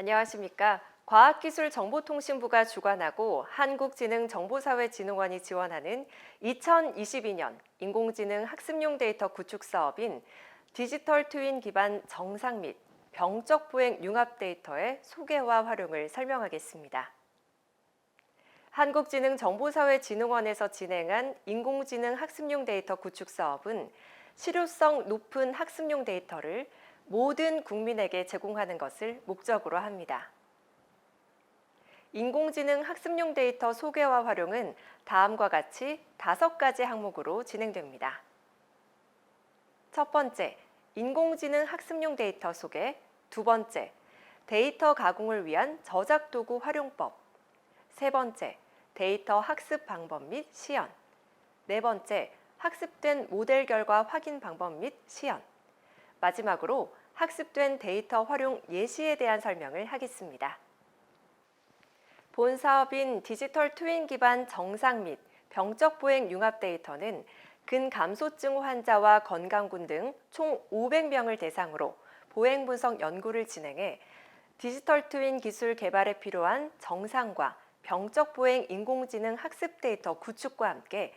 안녕하십니까. 과학기술정보통신부가 주관하고 한국지능정보사회진흥원이 지원하는 2022년 인공지능 학습용 데이터 구축 사업인 디지털 트윈 기반 정상 및 병적 보행 융합 데이터의 소개와 활용을 설명하겠습니다. 한국지능정보사회진흥원에서 진행한 인공지능 학습용 데이터 구축 사업은 실효성 높은 학습용 데이터를 모든 국민에게 제공하는 것을 목적으로 합니다. 인공지능 학습용 데이터 소개와 활용은 다음과 같이 5가지 항목으로 진행됩니다. 첫 번째, 인공지능 학습용 데이터 소개. 두 번째, 데이터 가공을 위한 저작 도구 활용법. 세 번째, 데이터 학습 방법 및 시연. 네 번째, 학습된 모델 결과 확인 방법 및 시연. 마지막으로 학습된 데이터 활용 예시에 대한 설명을 하겠습니다. 본 사업인 디지털 트윈 기반 정상 및 병적 보행 융합 데이터는 근감소증 환자와 건강군 등 총 500명을 대상으로 보행 분석 연구를 진행해 디지털 트윈 기술 개발에 필요한 정상과 병적 보행 인공지능 학습 데이터 구축과 함께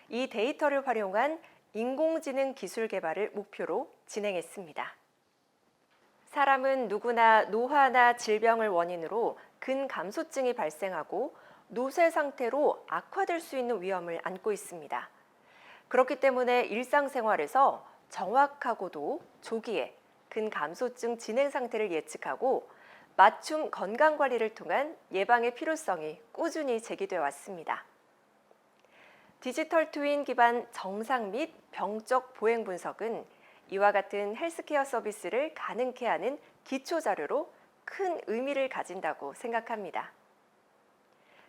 이 데이터를 활용한 인공지능 기술 개발을 목표로 진행했습니다. 사람은 누구나 노화나 질병을 원인으로 근감소증이 발생하고 노쇠 상태로 악화될 수 있는 위험을 안고 있습니다. 그렇기 때문에 일상생활에서 정확하고도 조기에 근감소증 진행 상태를 예측하고 맞춤 건강관리를 통한 예방의 필요성이 꾸준히 제기되어 왔습니다. 디지털 트윈 기반 정상 및 병적 보행 분석은 이와 같은 헬스케어 서비스를 가능케 하는 기초 자료로 큰 의미를 가진다고 생각합니다.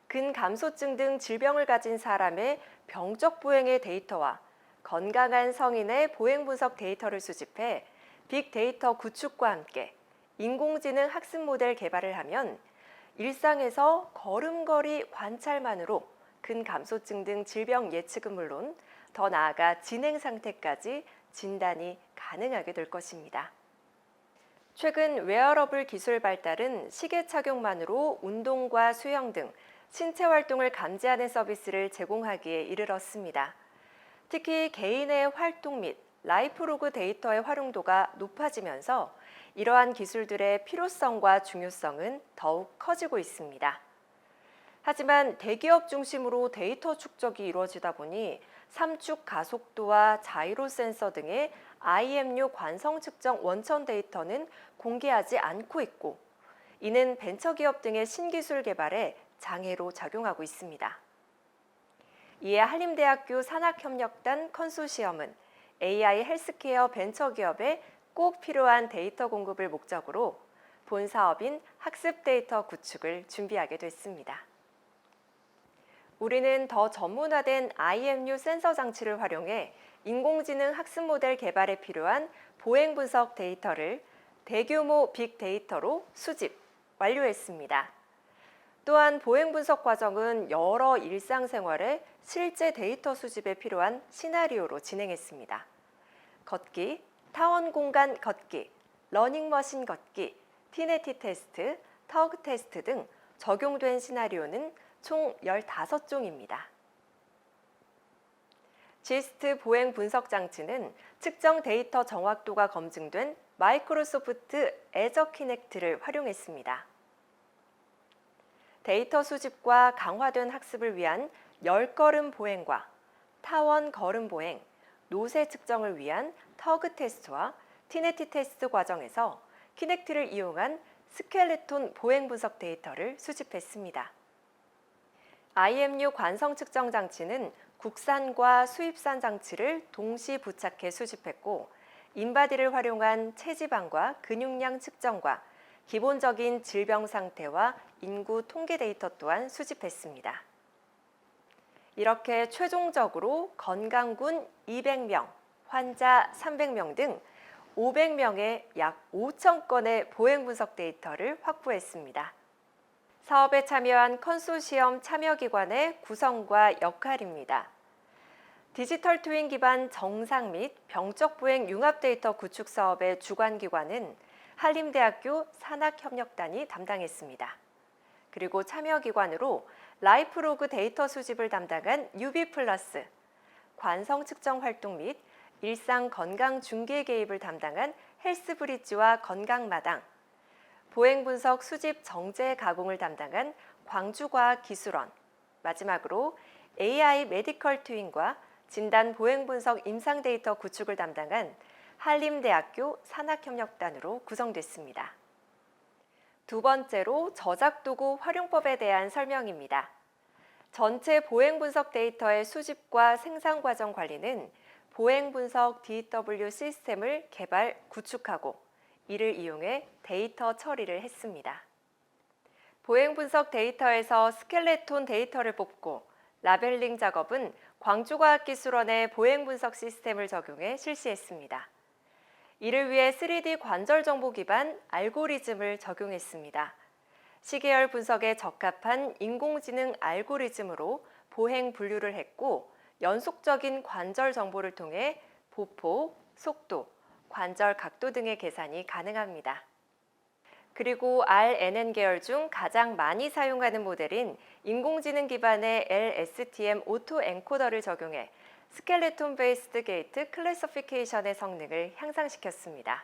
근감소증 등 질병을 가진 사람의 병적 보행의 데이터와 건강한 성인의 보행 분석 데이터를 수집해 빅데이터 구축과 함께 인공지능 학습 모델 개발을 하면 일상에서 걸음걸이 관찰만으로 근감소증 등 질병 예측은 물론 더 나아가 진행 상태까지 진단이 가능하게 될 것입니다. 최근 웨어러블 기술 발달은 시계 착용만으로 운동과 수영 등 신체 활동을 감지하는 서비스를 제공하기에 이르렀습니다. 특히 개인의 활동 및 라이프로그 데이터의 활용도가 높아지면서 이러한 기술들의 필요성과 중요성은 더욱 커지고 있습니다. 하지만 대기업 중심으로 데이터 축적이 이루어지다 보니 삼축 가속도와 자이로 센서 등의 IMU 관성 측정 원천 데이터는 공개하지 않고 있고 이는 벤처기업 등의 신기술 개발에 장애로 작용하고 있습니다. 이에 한림대학교 산학협력단 컨소시엄은 AI 헬스케어 벤처기업에 꼭 필요한 데이터 공급을 목적으로 본 사업인 학습 데이터 구축을 준비하게 됐습니다. 우리는 더 전문화된 IMU 센서 장치를 활용해 인공지능 학습 모델 개발에 필요한 보행 분석 데이터를 대규모 빅데이터로 수집, 완료했습니다. 또한 보행 분석 과정은 여러 일상생활의 실제 데이터 수집에 필요한 시나리오로 진행했습니다. 걷기, 타원 공간 걷기, 러닝머신 걷기, 티네티 테스트, 터그 테스트 등 적용된 시나리오는 총 15종입니다. 지스트 보행 분석 장치는 측정 데이터 정확도가 검증된 마이크로소프트 애저 키넥트를 활용했습니다. 데이터 수집과 강화된 학습을 위한 열걸음 보행과 타원 걸음 보행, 노쇠 측정을 위한 터그 테스트와 티네티 테스트 과정에서 키넥트를 이용한 스켈레톤 보행 분석 데이터를 수집했습니다. IMU 관성 측정 장치는 국산과 수입산 장치를 동시 부착해 수집했고 인바디를 활용한 체지방과 근육량 측정과 기본적인 질병 상태와 인구 통계 데이터 또한 수집했습니다. 이렇게 최종적으로 건강군 200명, 환자 300명 등 500명의 약 5천 건의 보행 분석 데이터를 확보했습니다. 사업에 참여한 컨소시엄 참여기관의 구성과 역할입니다. 디지털 트윈 기반 정상 및 병적 보행 융합 데이터 구축 사업의 주관기관은 한림대학교 산학협력단이 담당했습니다. 그리고 참여기관으로 라이프로그 데이터 수집을 담당한 UB+, 관성 측정 활동 및 일상 건강 중계 개입을 담당한 헬스브리지와 건강마당, 보행 분석 수집 정제 가공을 담당한 광주과학기술원, 마지막으로 AI 메디컬 트윈과 진단 보행 분석 임상 데이터 구축을 담당한 한림대학교 산학협력단으로 구성됐습니다. 두 번째로 저작도구 활용법에 대한 설명입니다. 전체 보행 분석 데이터의 수집과 생산 과정 관리는 보행 분석 DW 시스템을 개발, 구축하고 이를 이용해 데이터 처리를 했습니다. 보행 분석 데이터에서 스켈레톤 데이터를 뽑고 라벨링 작업은 광주과학기술원의 보행 분석 시스템을 적용해 실시했습니다. 이를 위해 3D 관절 정보 기반 알고리즘을 적용했습니다. 시계열 분석에 적합한 인공지능 알고리즘으로 보행 분류를 했고 연속적인 관절 정보를 통해 보폭, 속도, 관절 각도 등의 계산이 가능합니다. 그리고 RNN 계열 중 가장 많이 사용하는 모델인 인공지능 기반의 LSTM 오토 엔코더를 적용해 스켈레톤 베이스드 게이트 클래시피케이션의 성능을 향상시켰습니다.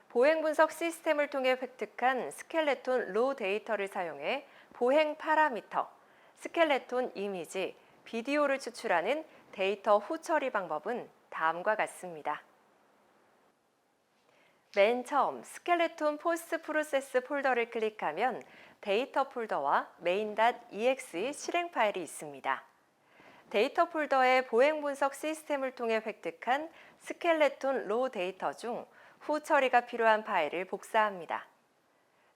보행 분석 시스템을 통해 획득한 스켈레톤 로 데이터를 사용해 보행 파라미터, 스켈레톤 이미지, 비디오를 추출하는 데이터 후 처리 방법은 다음과 같습니다. 맨 처음 스켈레톤 포스트 프로세스 폴더를 클릭하면 데이터 폴더와 main.exe 실행 파일이 있습니다. 데이터 폴더에 보행 분석 시스템을 통해 획득한 스켈레톤 로 데이터 중 후 처리가 필요한 파일을 복사합니다.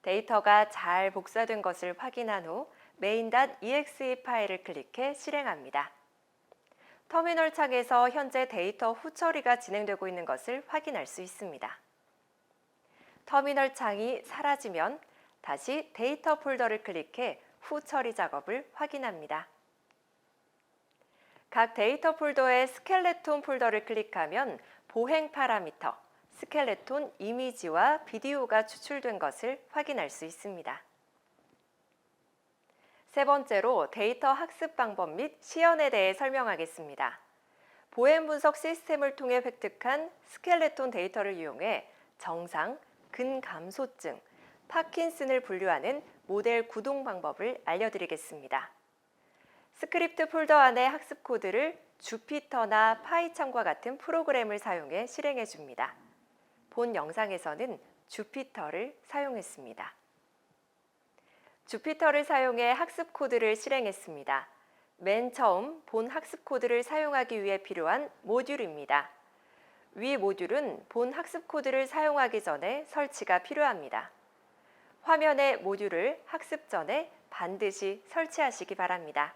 데이터가 잘 복사된 것을 확인한 후 main.exe 파일을 클릭해 실행합니다. 터미널 창에서 현재 데이터 후 처리가 진행되고 있는 것을 확인할 수 있습니다. 터미널 창이 사라지면 다시 데이터 폴더를 클릭해 후 처리 작업을 확인합니다. 각 데이터 폴더의 스켈레톤 폴더를 클릭하면 보행 파라미터, 스켈레톤 이미지와 비디오가 추출된 것을 확인할 수 있습니다. 세 번째로 데이터 학습 방법 및 시연에 대해 설명하겠습니다. 보행 분석 시스템을 통해 획득한 스켈레톤 데이터를 이용해 정상, 근감소증, 파킨슨을 분류하는 모델 구동 방법을 알려드리겠습니다. 스크립트 폴더 안의 학습 코드를 주피터나 파이썬과 같은 프로그램을 사용해 실행해 줍니다. 본 영상에서는 주피터를 사용했습니다. 주피터를 사용해 학습 코드를 실행했습니다. 맨 처음 본 학습 코드를 사용하기 위해 필요한 모듈입니다. 위 모듈은 본 학습 코드를 사용하기 전에 설치가 필요합니다. 화면에 모듈을 학습 전에 반드시 설치하시기 바랍니다.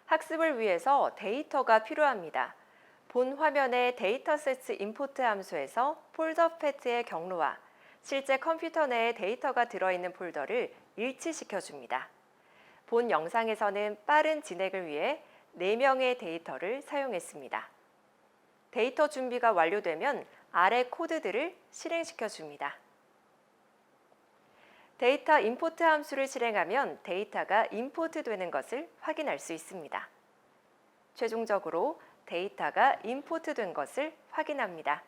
학습을 위해서 데이터가 필요합니다. 본 화면의 데이터셋 임포트 함수에서 폴더 패트의 경로와 실제 컴퓨터 내에 데이터가 들어있는 폴더를 일치시켜 줍니다. 본 영상에서는 빠른 진행을 위해 4명의 데이터를 사용했습니다. 데이터 준비가 완료되면 아래 코드들을 실행시켜 줍니다. 데이터 임포트 함수를 실행하면 데이터가 임포트 되는 것을 확인할 수 있습니다. 최종적으로 데이터가 임포트 된 것을 확인합니다.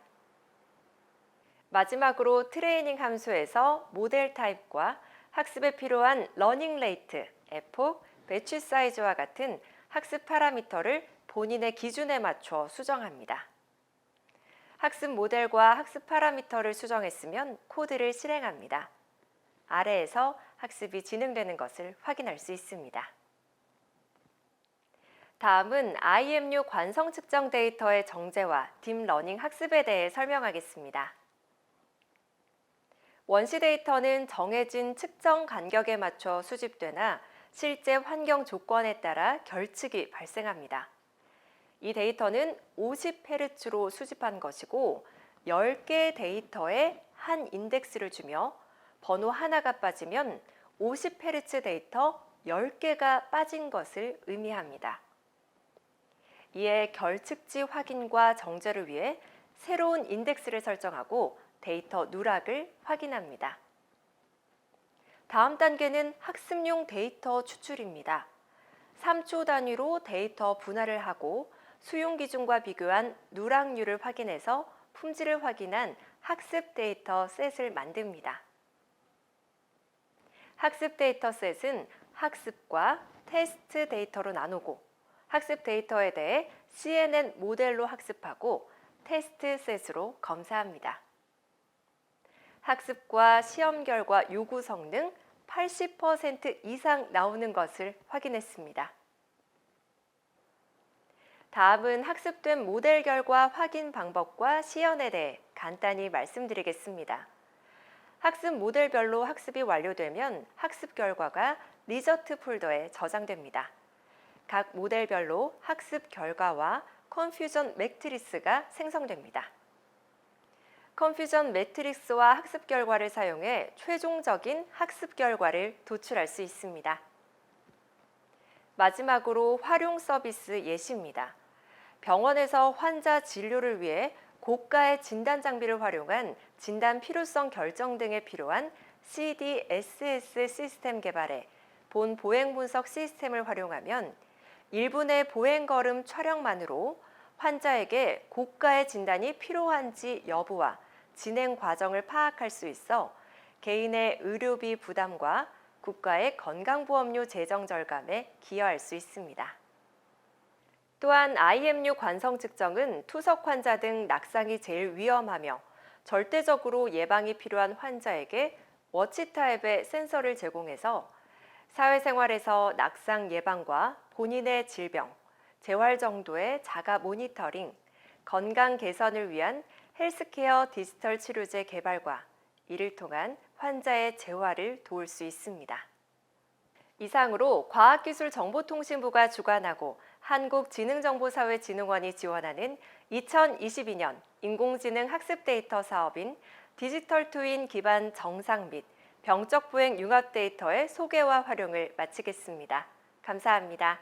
마지막으로 트레이닝 함수에서 모델 타입과 학습에 필요한 러닝 레이트, 에포, 배치 사이즈와 같은 학습 파라미터를 본인의 기준에 맞춰 수정합니다. 학습 모델과 학습 파라미터를 수정했으면 코드를 실행합니다. 아래에서 학습이 진행되는 것을 확인할 수 있습니다. 다음은 IMU 관성 측정 데이터의 정제와 딥러닝 학습에 대해 설명하겠습니다. 원시 데이터는 정해진 측정 간격에 맞춰 수집되나 실제 환경 조건에 따라 결측이 발생합니다. 이 데이터는 50Hz로 수집한 것이고 10개의 데이터에 한 인덱스를 주며 번호 하나가 빠지면 50Hz 데이터 10개가 빠진 것을 의미합니다. 이에 결측지 확인과 정제를 위해 새로운 인덱스를 설정하고 데이터 누락을 확인합니다. 다음 단계는 학습용 데이터 추출입니다. 3초 단위로 데이터 분할을 하고 수용 기준과 비교한 누락률을 확인해서 품질을 확인한 학습 데이터 셋을 만듭니다. 학습 데이터 셋은 학습과 테스트 데이터로 나누고 학습 데이터에 대해 CNN 모델로 학습하고 테스트 셋으로 검사합니다. 학습과 시험 결과 요구 성능 80% 이상 나오는 것을 확인했습니다. 다음은 학습된 모델 결과 확인 방법과 시연에 대해 간단히 말씀드리겠습니다. 학습 모델별로 학습이 완료되면 학습 결과가 리저트 폴더에 저장됩니다. 각 모델별로 학습 결과와 컨퓨전 매트리스가 생성됩니다. 컨퓨전 매트릭스와 학습 결과를 사용해 최종적인 학습 결과를 도출할 수 있습니다. 마지막으로 활용 서비스 예시입니다. 병원에서 환자 진료를 위해 고가의 진단 장비를 활용한 진단 필요성 결정 등에 필요한 CDSS 시스템 개발에 본 보행 분석 시스템을 활용하면 1분의 보행 걸음 촬영만으로 환자에게 고가의 진단이 필요한지 여부와 진행 과정을 파악할 수 있어 개인의 의료비 부담과 국가의 건강보험료 재정 절감에 기여할 수 있습니다. 또한 IMU 관성 측정은 투석 환자 등 낙상이 제일 위험하며 절대적으로 예방이 필요한 환자에게 워치 타입의 센서를 제공해서 사회생활에서 낙상 예방과 본인의 질병, 재활 정도의 자가 모니터링, 건강 개선을 위한 헬스케어 디지털 치료제 개발과 이를 통한 환자의 재활을 도울 수 있습니다. 이상으로 과학기술정보통신부가 주관하고 한국지능정보사회진흥원이 지원하는 2022년 인공지능 학습 데이터 사업인 디지털 트윈 기반 정상 및 병적 보행 융합 데이터의 소개와 활용을 마치겠습니다. 감사합니다.